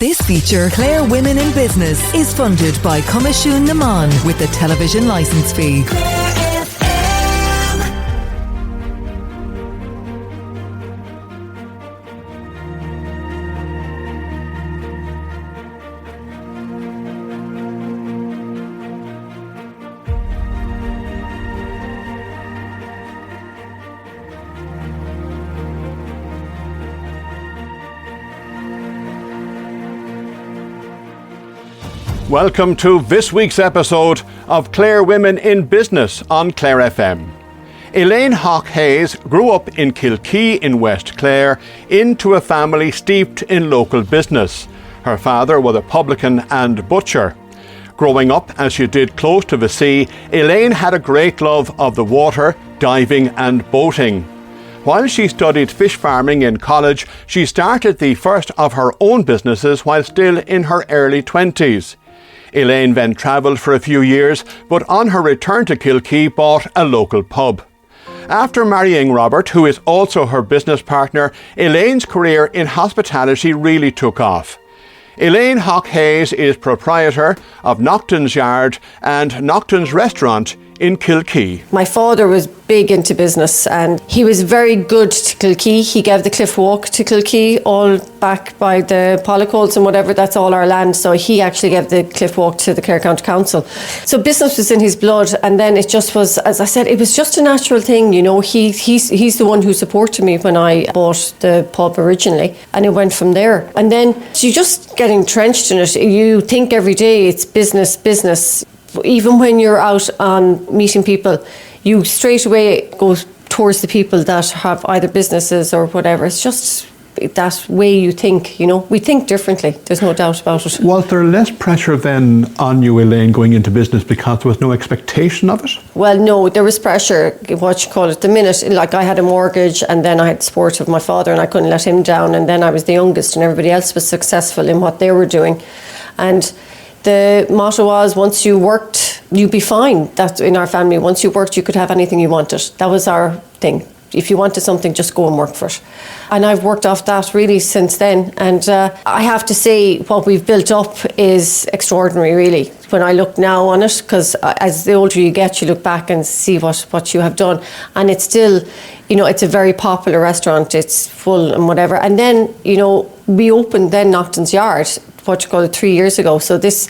This feature, Clare Women in Business, is funded by Comishún Naman with a television licence fee. Welcome to this week's episode of Clare Women in Business on Clare FM. Elaine Haugh-Hayes grew up in Kilkee in West Clare into a family steeped in local business. Her father was a publican and butcher. Growing up as she did close to the sea, Elaine had a great love of the water, diving and boating. While she studied fish farming in college, she started the first of her own businesses while still in her early 20s. Elaine then travelled for a few years, but on her return to Kilkee bought a local pub. After marrying Robert, who is also her business partner, Elaine's career in hospitality really took off. Elaine Haugh-Hayes is proprietor of Naughton's Yard and Naughton's Restaurant in Kilkee. My father was big into business and he was very good to Kilkee. He gave the cliff walk to Kilkee, all back by the Pollycolds and whatever, that's all our land. So he actually gave the cliff walk to the Clare County Council. So business was in his blood, and then it just was, as I said, it was just a natural thing, you know. He's the one who supported me when I bought the pub originally, and it went from there. And then so you just get entrenched in it. You think every day it's business. Even when you're out on meeting people, you straight away go towards the people that have either businesses or whatever. It's just that way you think, you know. We think differently, there's no doubt about it. Was there less pressure then on you, Elaine, going into business because there was no expectation of it? Well, no, there was pressure, the minute, like I had a mortgage and then I had support of my father and I couldn't let him down, and then I was the youngest and everybody else was successful in what they were doing. And the motto was, once you worked, you'd be fine. That in our family, once you worked, you could have anything you wanted. That was our thing. If you wanted something, just go and work for it. And I've worked off that really since then. And I have to say, what we've built up is extraordinary, really, when I look now on it, because as the older you get, you look back and see what you have done. And it's still, you know, it's a very popular restaurant. It's full and whatever. And then, you know, we opened then Naughton's Yard, 3 years ago. So this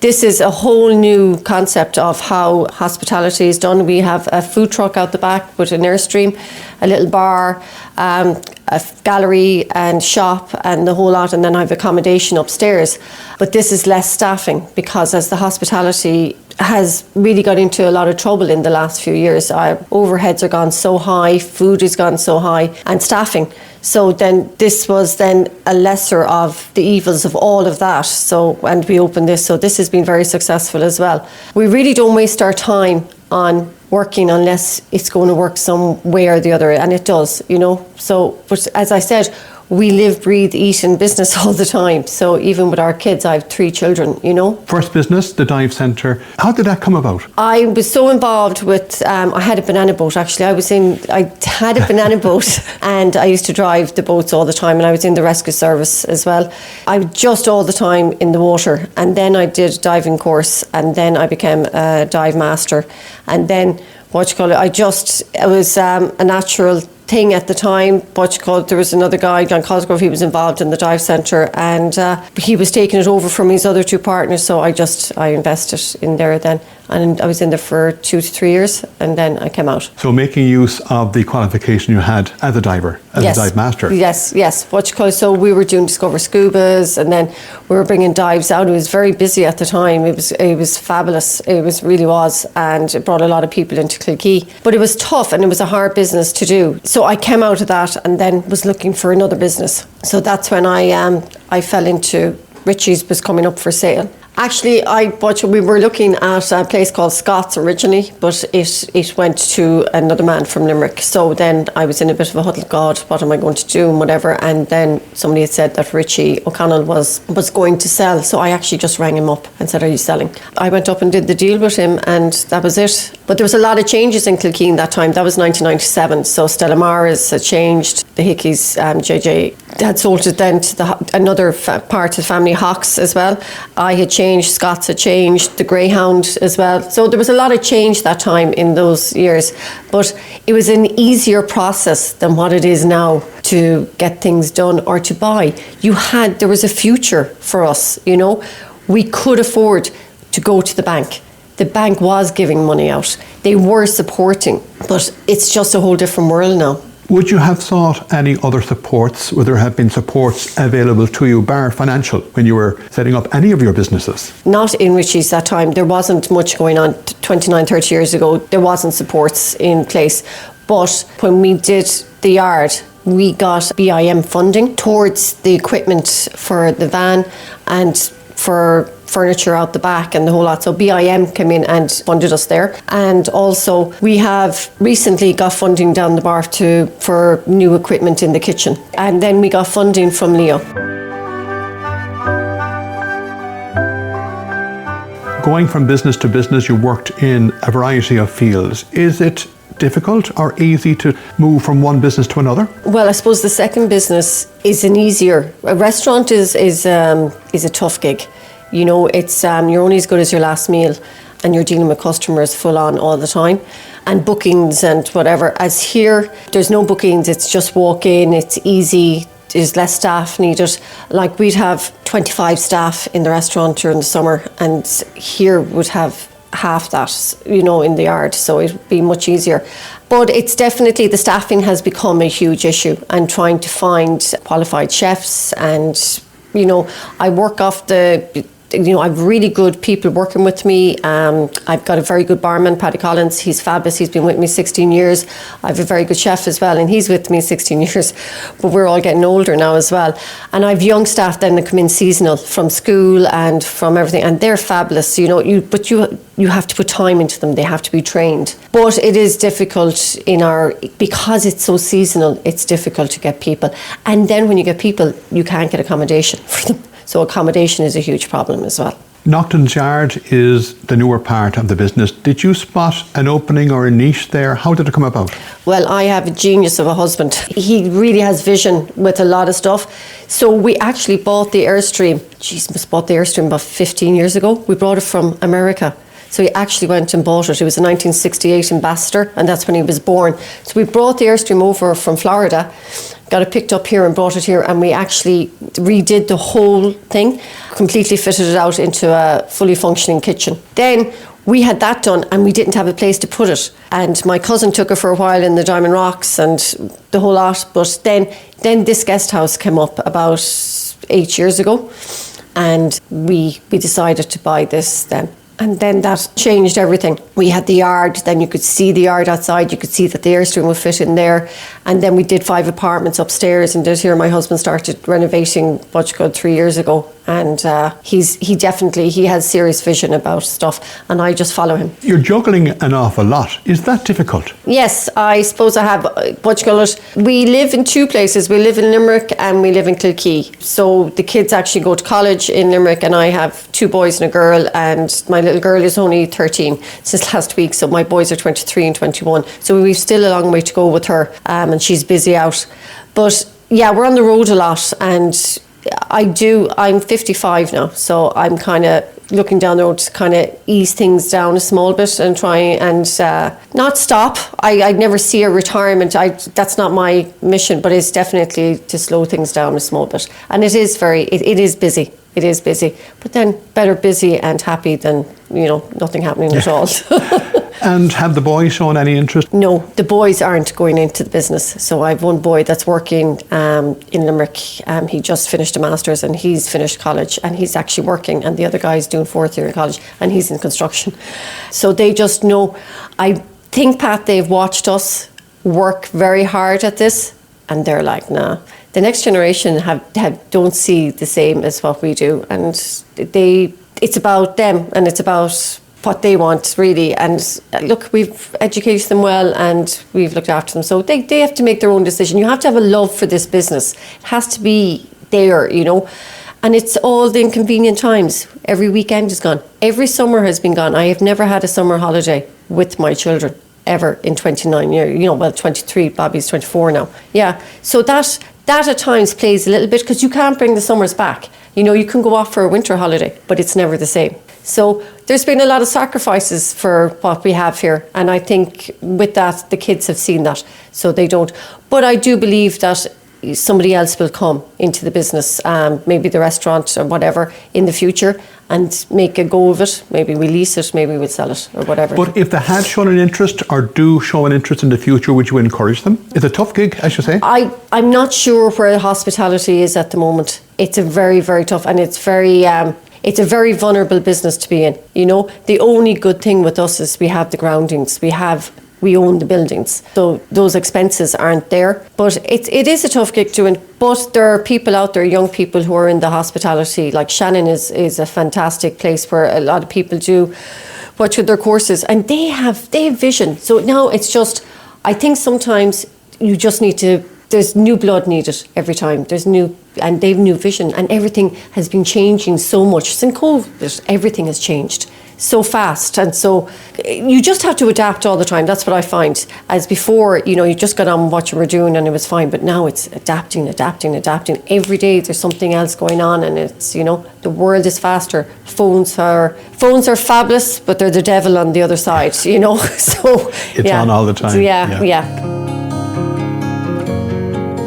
is a whole new concept of how hospitality is done. We have a food truck out the back with an Airstream, a little bar, a gallery and shop and the whole lot, and then I have accommodation upstairs. But this is less staffing, because as the hospitality has really got into a lot of trouble in the last few years. Our overheads are gone so high, food has gone so high, and staffing. So then this was then a lesser of the evils of all of that. So, and we opened this, so this has been very successful as well. We really don't waste our time on working unless it's going to work some way or the other, and it does, you know. So, but as I said, we live, breathe, eat in business all the time. So even with our kids, I have 3 children, you know. First business, the dive centre. How did that come about? I was so involved with, I had a banana boat actually. I had a banana boat and I used to drive the boats all the time, and I was in the rescue service as well. I was just all the time in the water, and then I did a diving course, and then I became a dive master. And then, it was a natural thing at the time. There was another guy, John Cosgrove, he was involved in the dive centre, and he was taking it over from his other 2 partners, so I invested in there then, and I was in there for 2 to 3 years, and then I came out. So making use of the qualification you had as a diver, as a dive master. Yes. So we were doing Discover Scubas, and then we were bringing dives out. It was very busy at the time. It was fabulous. It really was, and it brought a lot of people into Kilkee. But it was tough, and it was a hard business to do. So I came out of that and then was looking for another business. So that's when I fell into Richie's was coming up for sale. Actually, we were looking at a place called Scott's originally, but it went to another man from Limerick. So then I was in a bit of a huddle, God, what am I going to do and whatever. And then somebody had said that Richie O'Connell was going to sell. So I actually just rang him up and said, are you selling? I went up and did the deal with him, and that was it. But there was a lot of changes in Kilkee in that time. That was 1997. So Stella Maris had changed, the Hickeys, JJ had sold it then to another part of the family, Hawks, as well. I had changed, Scots had changed, the Greyhound as well. So there was a lot of change that time in those years. But it was an easier process than what it is now to get things done or to buy. There was a future for us, you know. We could afford to go to the bank. The bank was giving money out. They were supporting, but it's just a whole different world now. Would you have sought any other supports? Would there have been supports available to you, bar financial, when you were setting up any of your businesses? Not in Richie's that time. There wasn't much going on 29, 30 years ago. There wasn't supports in place. But when we did the yard, we got BIM funding towards the equipment for the van and for furniture out the back and the whole lot. So BIM came in and funded us there. And also we have recently got funding down the bar for new equipment in the kitchen. And then we got funding from Leo. Going from business to business, you worked in a variety of fields. Is it difficult or easy to move from one business to another? Well, I suppose the second business is an easier. A restaurant is a tough gig. You know, it's you're only as good as your last meal, and you're dealing with customers full on all the time, and bookings and whatever. As here, there's no bookings. It's just walk in. It's easy. There's less staff needed. Like we'd have 25 staff in the restaurant during the summer, and here would have half that, you know, in the yard, so it'd be much easier. But it's definitely, the staffing has become a huge issue, and trying to find qualified chefs. And, you know, I work off I've really good people working with me. I've got a very good barman, Paddy Collins. He's fabulous. He's been with me 16 years. I have a very good chef as well, and he's with me 16 years. But we're all getting older now as well. And I've young staff then that come in seasonal from school and from everything, and they're fabulous. You know, you have to put time into them. They have to be trained. But it is difficult because it's so seasonal. It's difficult to get people. And then when you get people, you can't get accommodation for them. So accommodation is a huge problem as well. Naughton's Yard is the newer part of the business. Did you spot an opening or a niche there? How did it come about? Well, I have a genius of a husband. He really has vision with a lot of stuff. So we actually bought the Airstream. Must bought the Airstream about 15 years ago. We brought it from America. So he actually went and bought it. It was a 1968 Ambassador, and that's when he was born. So we brought the Airstream over from Florida, got it picked up here and brought it here, and we actually redid the whole thing, completely fitted it out into a fully functioning kitchen. Then we had that done, and we didn't have a place to put it. And my cousin took it for a while in the Diamond Rocks and the whole lot. But then this guest house came up about 8 years ago, and we decided to buy this then. And then that changed everything. We had the yard, then you could see the yard outside, you could see that the Airstream would fit in there. And then we did 5 apartments upstairs, and this year my husband started renovating Butch Good 3 years ago. And he has serious vision about stuff, and I just follow him. You're juggling an awful lot. Is that difficult? Yes, I suppose I have. Butch Gullet. We live in 2 places. We live in Limerick and we live in Kilkee. So the kids actually go to college in Limerick, and I have 2 boys and a girl, and my little girl is only 13 since last week, so my boys are 23 and 21. So we've still a long way to go with her, and she's busy out. But yeah, we're on the road a lot, and I'm 55 now, so I'm kind of looking down the road to kind of ease things down a small bit and try and not stop. I'd never see a retirement. That's not my mission, but it's definitely to slow things down a small bit. And it is busy. It is busy, but then better busy and happy than, nothing happening at all. And have the boys shown any interest? No, the boys aren't going into the business. So I have one boy that's working in Limerick. He just finished a master's and he's finished college and he's actually working, and the other guy's doing 4th year in college and he's in construction. So they just know. I think, Pat, they've watched us work very hard at this, and they're like, nah. The next generation don't see the same as what we do, and it's about them and it's about what they want, really. And look, we've educated them well and we've looked after them, so they have to make their own decision. You have to have a love for this business. It has to be there, and it's all the inconvenient times. Every weekend is gone, every summer has been gone. I have never had a summer holiday with my children ever in 29 years. 23, Bobby's 24 now. Yeah, so that that at times plays a little bit, because you can't bring the summers back. You know, you can go off for a winter holiday, but it's never the same. So there's been a lot of sacrifices for what we have here. And I think with that, the kids have seen that, so they don't. But I do believe that somebody else will come into the business, maybe the restaurant or whatever, in the future, and make a go of it. Maybe we lease it, maybe we'll sell it or whatever. But if they had shown an interest or do show an interest in the future, would you encourage them? It's a tough gig, I should say. I'm not sure where hospitality is at the moment. It's a very, very tough, and it's a very vulnerable business to be in. You know, the only good thing with us is we have the groundings. We own the buildings, so those expenses aren't there. But it is a tough gig doing. But there are people out there, young people who are in the hospitality. Like Shannon is a fantastic place where a lot of people do watch with their courses, and they have vision. So now it's just, I think sometimes you just need to. There's new blood needed every time. And they've new vision, and everything has been changing so much since COVID. Everything has changed so fast, and so you just have to adapt all the time. That's what I find. As before, you know, you just got on with what you were doing and it was fine, but now it's adapting. Every day there's something else going on, and it's, you know, the world is faster. Phones are fabulous, but they're the devil on the other side, you know. So it's on all the time. Yeah.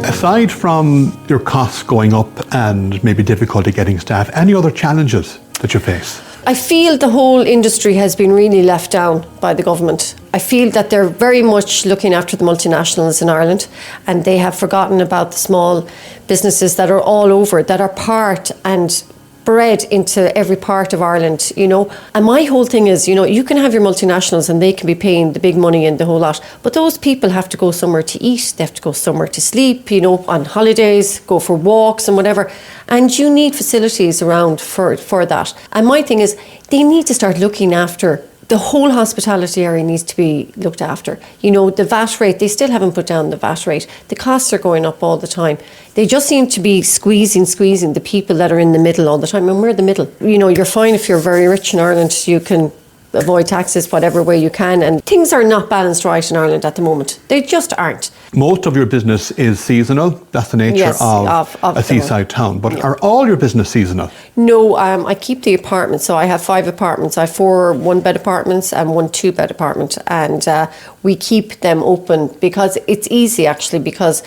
Aside from your costs going up and maybe difficulty getting staff, any other challenges that you face? I feel the whole industry has been really left down by the government. I feel that they're very much looking after the multinationals in Ireland, and they have forgotten about the small businesses that are all over, that are part and bred into every part of Ireland, you know. And my whole thing is, you know, you can have your multinationals and they can be paying the big money and the whole lot, but those people have to go somewhere to eat, they have to go somewhere to sleep, you know, on holidays, go for walks and whatever. And you need facilities around for that. And my thing is, they need to start looking after the whole hospitality area needs to be looked after. You know, the VAT rate, they still haven't put down the VAT rate. The costs are going up all the time. They just seem to be squeezing the people that are in the middle all the time. And we're the middle. You know, you're fine if you're very rich in Ireland. You can avoid taxes whatever way you can. And things are not balanced right in Ireland at the moment. They just aren't. Most of your business is seasonal. That's the nature of a seaside town. But are all your business seasonal? No, I keep the apartments. So I have 5 apartments. I have 4 one-bed apartments and 1 2-bed apartment. And we keep them open because it's easy, actually, because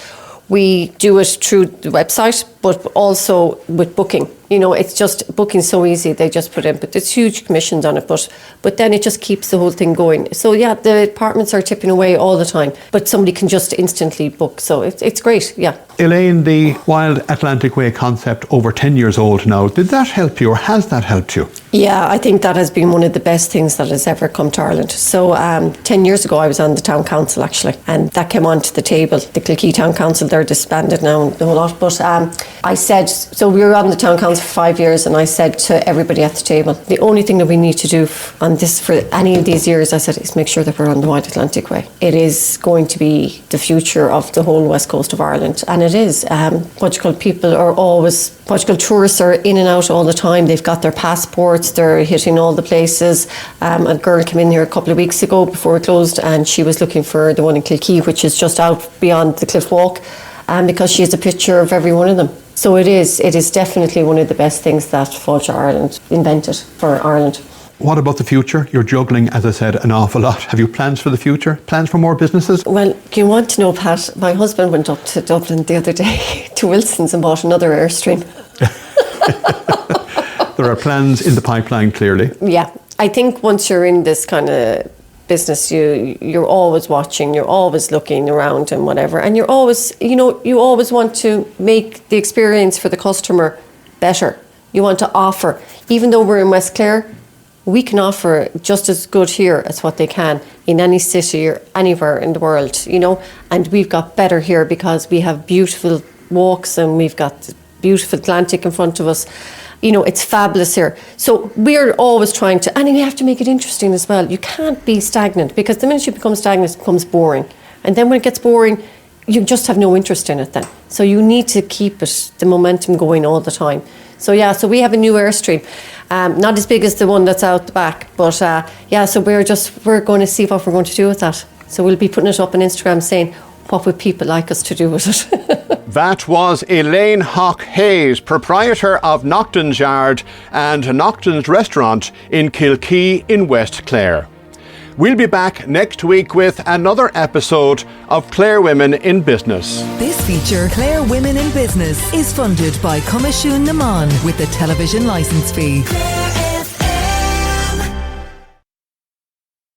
we do it through the website, but also with booking. You know, it's just booking so easy. They just put in, but there's huge commissions on it. But then it just keeps the whole thing going. So yeah, the apartments are tipping away all the time, but somebody can just instantly book. So it's great, yeah. Elaine, the Wild Atlantic Way concept, over 10 years old now, did that help you or has that helped you? Yeah, I think that has been one of the best things that has ever come to Ireland. So 10 years ago I was on the town council actually, and that came onto the table. The Kilkee Town Council, they're disbanded now, the whole lot. But I said, so we were on the town council for 5 years, and I said to everybody at the table, the only thing that we need to do on this for any of these years, I said, is make sure that we're on the Wild Atlantic Way. It is going to be the future of the whole west coast of Ireland, and it is. Portugal people are always, Portugal tourists are in and out all the time. They've got their passports, they're hitting all the places. A girl came in here a couple of weeks ago before it closed, and she was looking for the one in Kilkee, which is just out beyond the cliff walk, because she has a picture of every one of them. So it is definitely one of the best things that Fáilte Ireland invented for Ireland. What about the future? You're juggling, as I said, an awful lot. Have you plans for the future? Plans for more businesses? Well, you want to know, Pat, my husband went up to Dublin the other day to Wilson's and bought another Airstream. There are plans in the pipeline, clearly. Yeah, I think once you're in this kind of business, you're always watching, you're always looking around and whatever, and you're always, you know, you always want to make the experience for the customer better. You want to offer, even though we're in West Clare, we can offer just as good here as what they can in any city or anywhere in the world, you know, and we've got better here because we have beautiful walks and we've got beautiful Atlantic in front of us. You know, it's fabulous here. So we're always trying to, and we have to make it interesting as well. You can't be stagnant, because the minute you become stagnant, it becomes boring. And then when it gets boring, you just have no interest in it then. So you need to keep it, the momentum going all the time. So yeah, so we have a new Airstream. Not as big as the one that's out the back, but yeah, so we're going to see what we're going to do with that. So we'll be putting it up on Instagram saying, what would people like us to do with it? That was Elaine Haugh-Hayes, proprietor of Naughton's Yard and Naughton's Restaurant in Kilkee in West Clare. We'll be back next week with another episode of Clare Women in Business. This feature, Clare Women in Business, is funded by Coimisiún na Meán with the television licence fee.